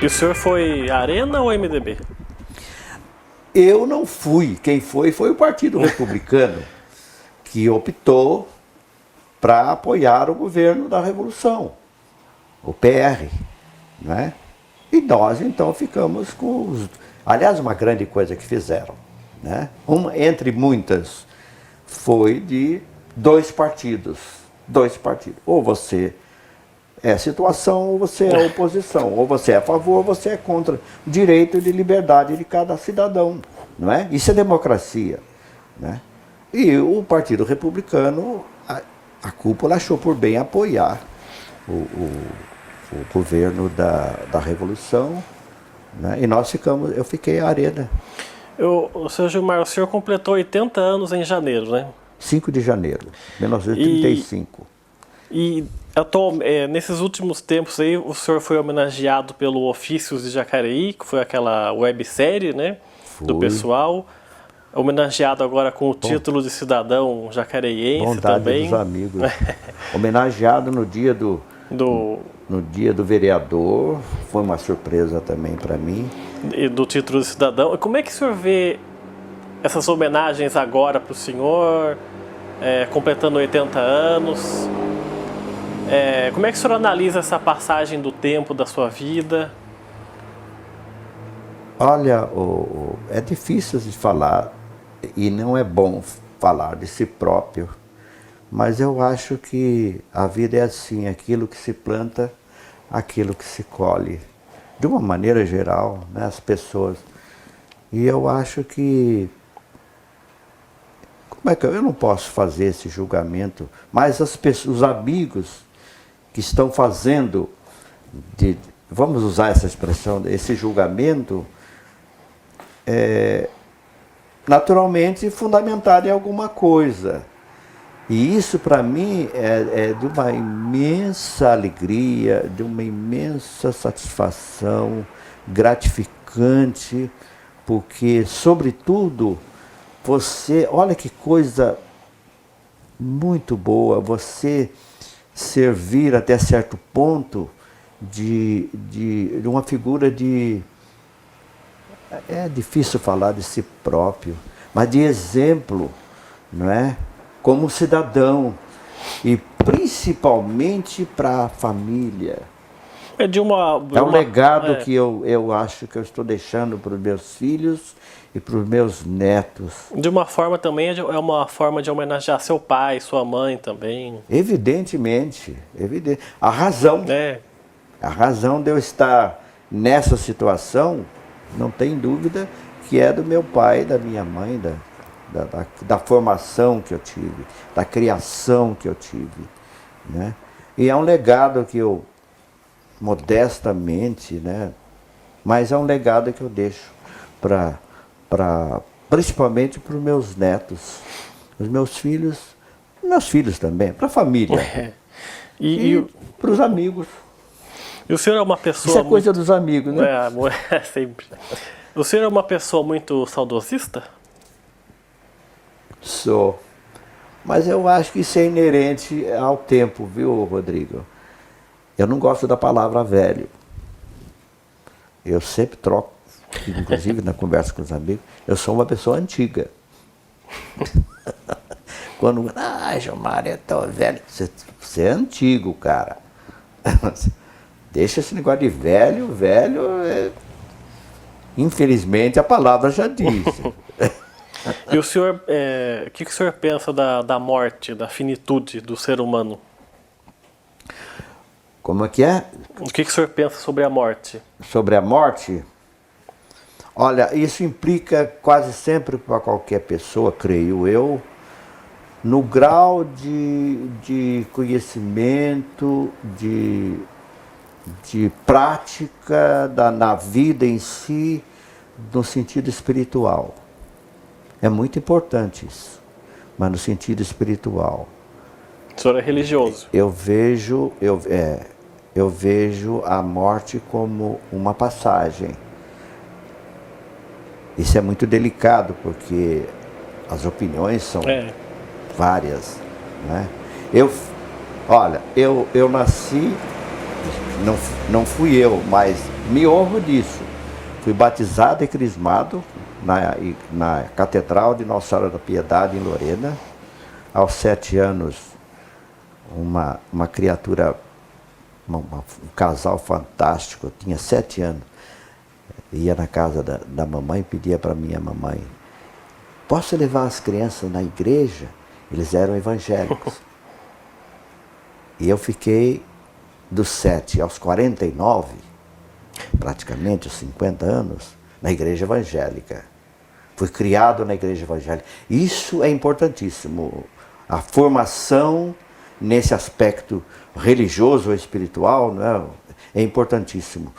E o senhor foi Arena ou MDB? Eu não fui. Quem foi o Partido Republicano, que optou para apoiar o governo da Revolução, o PR, né? E nós, então, ficamos com os... Aliás, uma grande coisa que fizeram, né? Entre muitas, foi de dois partidos. Ou você é situação, ou você é oposição. Ou você é a favor, ou você é contra o direito de liberdade de cada cidadão, não é? Isso é democracia, né? E o Partido Republicano, a cúpula achou por bem apoiar o governo da Revolução, né? E eu fiquei Arena. Seu Gilmar, o senhor completou 80 anos em janeiro, né? 5 de janeiro de 1935. Nesses últimos tempos aí, o senhor foi homenageado pelo Ofícios de Jacareí, que foi aquela websérie, né? Do pessoal. Homenageado agora com o título de cidadão jacareiense. Bondade também. Dos amigos. Homenageado no dia no dia do vereador. Foi uma surpresa também para mim. E do título de cidadão. Como é que o senhor vê essas homenagens agora para o senhor, completando 80 anos? Como é que o senhor analisa essa passagem do tempo da sua vida? Olha, é difícil de falar e não é bom falar de si próprio, mas eu acho que a vida é assim, aquilo que se planta, aquilo que se colhe. De uma maneira geral, né, as pessoas. E eu acho que... Como é que eu não posso fazer esse julgamento? Mas os amigos que estão fazendo, vamos usar essa expressão, esse julgamento, naturalmente fundamentado em alguma coisa. E isso para mim é de uma imensa alegria, de uma imensa satisfação, gratificante, porque, sobretudo, olha que coisa muito boa, você servir até certo ponto de uma figura de... É difícil falar de si próprio, mas de exemplo, não é? Como cidadão, e principalmente para a família. É um legado que eu acho que eu estou deixando para os meus filhos e para os meus netos. De uma forma também, é uma forma de homenagear seu pai, sua mãe também. Evidentemente, a razão de eu estar nessa situação, não tem dúvida que é do meu pai, da minha mãe, da formação que eu tive, da criação que eu tive, né? E é um legado que eu, modestamente, né? Mas é um legado que eu deixo principalmente para os meus netos, os meus filhos também, para a família e para os amigos. E o senhor é uma pessoa... Isso é coisa dos amigos, né? Sempre. O senhor é uma pessoa muito saudosista? Sou. Mas eu acho que isso é inerente ao tempo, viu, Rodrigo? Eu não gosto da palavra velho. Eu sempre troco, inclusive na conversa com os amigos, eu sou uma pessoa antiga. Quando, Gilmar, eu tô velho. Você é antigo, cara. Deixa esse negócio de velho. Infelizmente a palavra já disse. E o senhor, o que o senhor pensa da morte, da finitude do ser humano? Como é que é? O que o senhor pensa sobre a morte? Sobre a morte? Olha, isso implica quase sempre para qualquer pessoa, creio eu, no grau de conhecimento, de prática na vida em si, no sentido espiritual. É muito importante isso, mas no sentido espiritual. O senhor é religioso? Eu vejo a morte como uma passagem. Isso é muito delicado, porque as opiniões são várias, né? Eu nasci não fui eu, mas me honro disso. Fui batizado e crismado na Catedral de Nossa Senhora da Piedade, em Lorena. Aos 7 anos, uma criatura, um casal fantástico, eu tinha 7 anos, ia na casa da mamãe e pedia para minha mamãe: posso levar as crianças na igreja? Eles eram evangélicos. E eu fiquei dos 7 aos 49, praticamente os 50 anos, na igreja evangélica. Fui criado na igreja evangélica. Isso é importantíssimo. A formação nesse aspecto religioso ou espiritual, não é importantíssimo.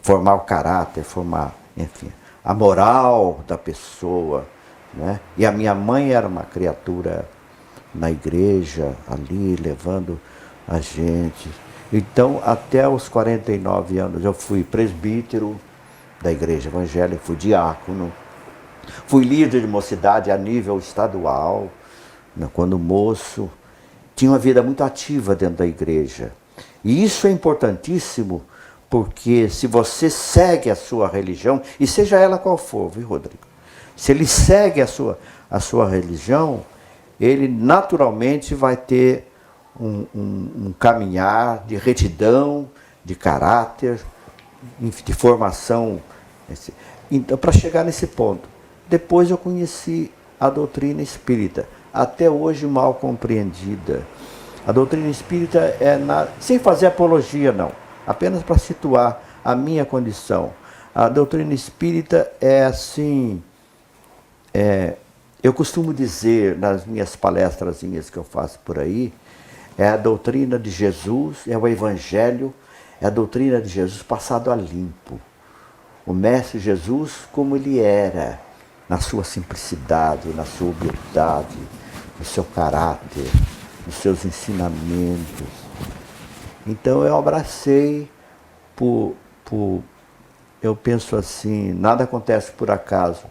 Formar o caráter, formar, enfim, a moral da pessoa. Né? E a minha mãe era uma criatura na igreja, ali, levando a gente. Então, até os 49 anos, eu fui presbítero da igreja evangélica, fui diácono, fui líder de mocidade a nível estadual, né, quando moço. Tinha uma vida muito ativa dentro da igreja. E isso é importantíssimo, porque se você segue a sua religião, e seja ela qual for, viu, Rodrigo? Se ele segue a sua religião, ele naturalmente vai ter um caminhar de retidão, de caráter, de formação. Então, para chegar nesse ponto, depois eu conheci a doutrina espírita, até hoje mal compreendida. A doutrina espírita sem fazer apologia, não, apenas para situar a minha condição. A doutrina espírita é assim, eu costumo dizer nas minhas palestrazinhas que eu faço por aí, é a doutrina de Jesus, é o Evangelho, é a doutrina de Jesus passado a limpo. O Mestre Jesus como ele era, na sua simplicidade, na sua humildade, no seu caráter, nos seus ensinamentos. Então eu abracei eu penso assim, nada acontece por acaso.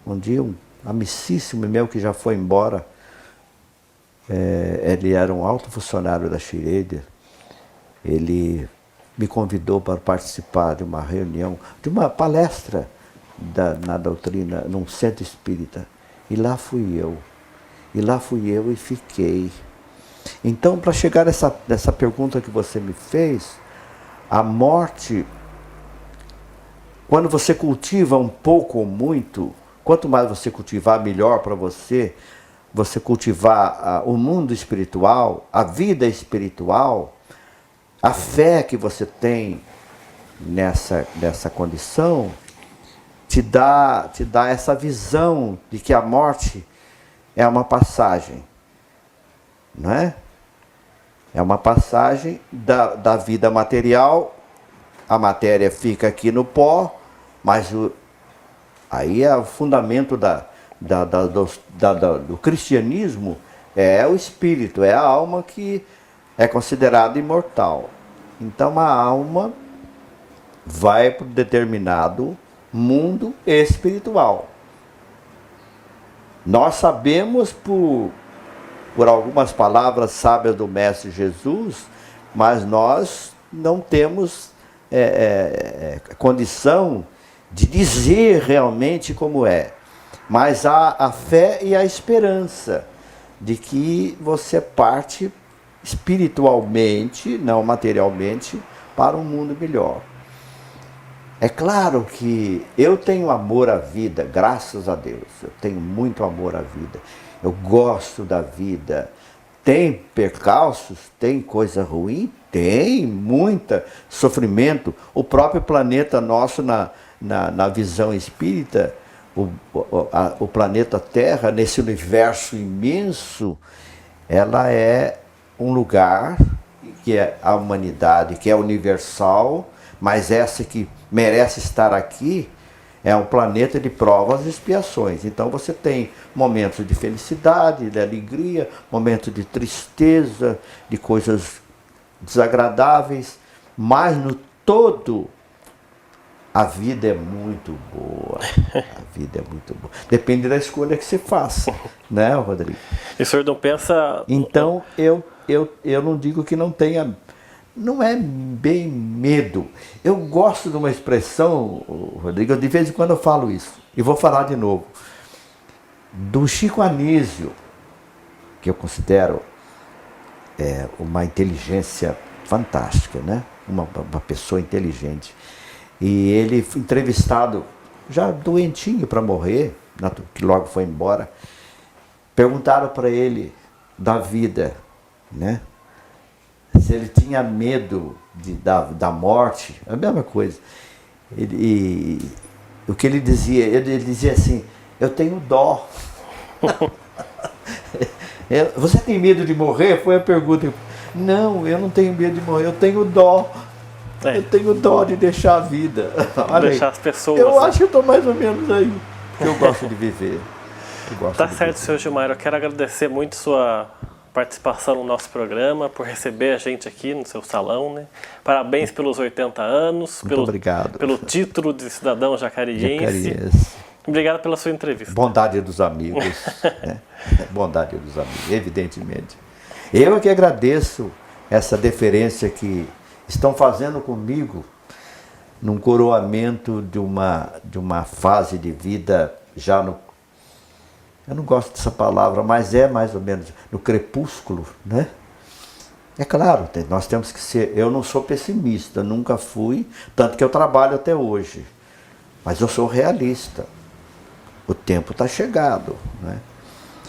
Um dia um amicíssimo meu que já foi embora, ele era um alto funcionário da Schroeder, ele me convidou para participar de uma reunião, de uma palestra na doutrina, num centro espírita. E lá fui eu. E fiquei. Então, para chegar nessa pergunta que você me fez, a morte, quando você cultiva um pouco ou muito, quanto mais você cultivar, melhor para você cultivar o mundo espiritual, a vida espiritual, a fé que você tem nessa condição, te dá essa visão de que a morte é uma passagem, não é? É uma passagem da vida material, a matéria fica aqui no pó, mas aí é o fundamento do cristianismo, é o espírito, é a alma que é considerada imortal. Então a alma vai para um determinado mundo espiritual. Nós sabemos por algumas palavras sábias do Mestre Jesus, mas nós não temos condição de dizer realmente como é. Mas há a fé e a esperança de que você parte espiritualmente, não materialmente, para um mundo melhor. É claro que eu tenho amor à vida, graças a Deus. Eu tenho muito amor à vida. Eu gosto da vida. Tem percalços? Tem coisa ruim? Tem, muita sofrimento. O próprio planeta nosso, na visão espírita, o planeta Terra, nesse universo imenso, ela é um lugar que é a humanidade, que é universal, mas essa que merece estar aqui é um planeta de provas e expiações. Então você tem momentos de felicidade, de alegria, momentos de tristeza, de coisas desagradáveis, mas no todo a vida é muito boa. A vida é muito boa. Depende da escolha que você faça, né, Rodrigo? E o senhor não pensa... Então, eu não digo que não tenha não é bem medo. Eu gosto de uma expressão, Rodrigo, de vez em quando eu falo isso, e vou falar de novo, do Chico Anísio, que eu considero uma inteligência fantástica, né? Uma pessoa inteligente. E ele foi entrevistado, já doentinho para morrer, que logo foi embora, perguntaram para ele da vida, né? Se ele tinha medo da morte, a mesma coisa. O que ele dizia assim, eu tenho dó. Você tem medo de morrer? Foi a pergunta. Não, eu não tenho medo de morrer, eu tenho dó. Eu tenho dó de deixar a vida. Deixar as pessoas. Eu acho que eu estou mais ou menos aí. Porque eu gosto de viver. Tá certo, senhor Gilmar. Eu quero agradecer muito sua participação no nosso programa, por receber a gente aqui no seu salão, né? Parabéns pelos 80 anos. Muito obrigado. Pelo título de cidadão jacariense. Obrigado pela sua entrevista. Bondade dos amigos. Né? Bondade dos amigos, evidentemente. Eu é que agradeço essa deferência que estão fazendo comigo num coroamento de uma fase de vida já no... Eu não gosto dessa palavra, mas é mais ou menos no crepúsculo, né? É claro, nós temos que ser... Eu não sou pessimista, nunca fui, tanto que eu trabalho até hoje. Mas eu sou realista. O tempo está chegado, né?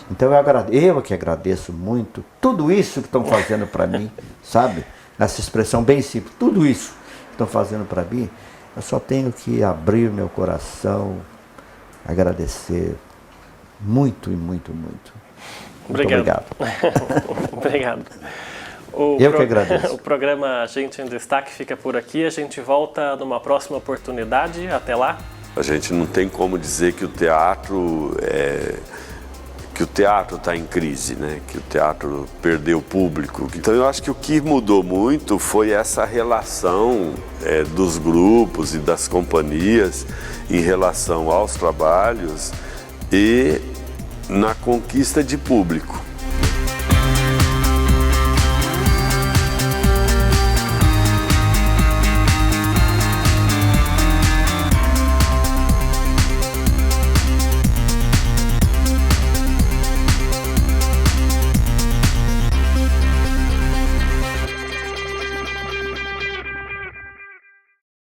Então eu que agradeço muito tudo isso que estão fazendo para mim, sabe? Nessa expressão bem simples, tudo isso que estão fazendo para mim, eu só tenho que abrir meu coração, agradecer muito e muito, muito. Obrigado. Muito obrigado. Obrigado. Eu que agradeço. O programa Gente em Destaque fica por aqui. A gente volta numa próxima oportunidade. Até lá. A gente não tem como dizer que o teatro está em crise, né? Que o teatro perdeu público. Então eu acho que o que mudou muito foi essa relação dos grupos e das companhias em relação aos trabalhos e na conquista de público.